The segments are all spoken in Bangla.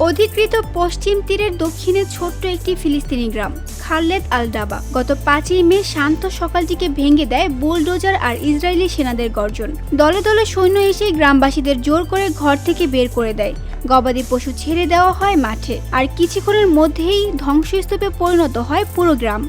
অধিকৃত পশ্চিম তীরের দক্ষিণে ছোট্ট একটি ফিলিস্তিনি গ্রাম খালেদ আল ডাবা। গত 5ই মে শান্ত সকালটিকে ভেঙে দেয় বুলডোজার আর ইসরায়েলি সেনাদের গর্জন। দলে দলে সৈন্য এসে গ্রামবাসীদের জোর করে ঘর থেকে বের করে দেয়। গবাদি পশু ছেড়ে দেওয়া হয় মাঠে, আর কিছুক্ষণের মধ্যেই ধ্বংসস্তূপে পরিণত হয় পুরো গ্রাম।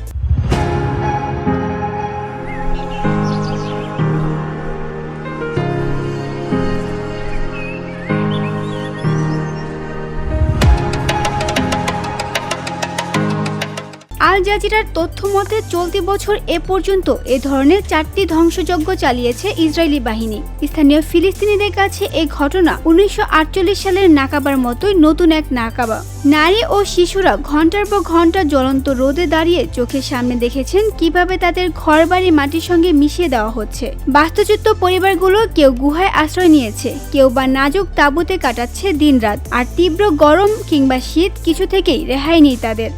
আল জাজিরার তথ্য মতে চলতি বছর এ পর্যন্ত এ ধরনের 4টি ধ্বংসযজ্ঞ চালিয়েছে ইসরায়েলি বাহিনী। স্থানীয় ফিলিস্তিনিদের কাছে এই ঘটনা 1948 সালের নাকাবার মতোই নতুন এক নাকাবা। নারী ও শিশুরা ঘন্টার পর ঘন্টা জ্বলন্ত রোদে দাঁড়িয়ে চোখের সামনে দেখেছেন কিভাবে তাদের ঘরবাড়ি মাটির সঙ্গে মিশিয়ে দেওয়া হচ্ছে। বাস্তুচ্যুত পরিবারগুলো কেউ গুহায় আশ্রয় নিয়েছে, কেউ বা নাজুক তাঁবুতে কাটাচ্ছে দিনরাত। আর তীব্র গরম কিংবা শীত কিছু থেকেই রেহাই নেই তাদের।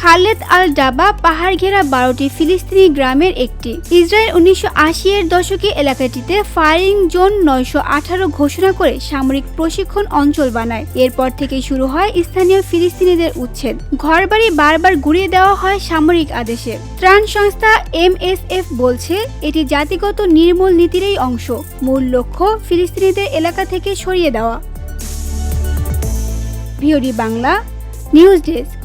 খালেদ আল ডাবা পাহাড় ঘেরা 12টি ফিলিস্তিনি গ্রামের একটি। ইসরায়েল 1980-এর দশকে এলাকাটিতে ফায়ারিং জোন 918 ঘোষণা করে সামরিক প্রশিক্ষণ অঞ্চল বানায়। এরপর থেকেই শুরু হয় স্থানীয় ফিলিস্তিনিদের উচ্ছেদ। ঘরবাড়ি বারবার গুড়িয়ে দেওয়া হয় সামরিক আদেশে। ত্রাণ সংস্থা MSF বলছে এটি জাতিগত নির্মূল নীতিরই অংশ। মূল লক্ষ্য ফিলিস্তিনিদের এলাকা থেকে সরিয়ে দেওয়া। VOD Bangla news desk.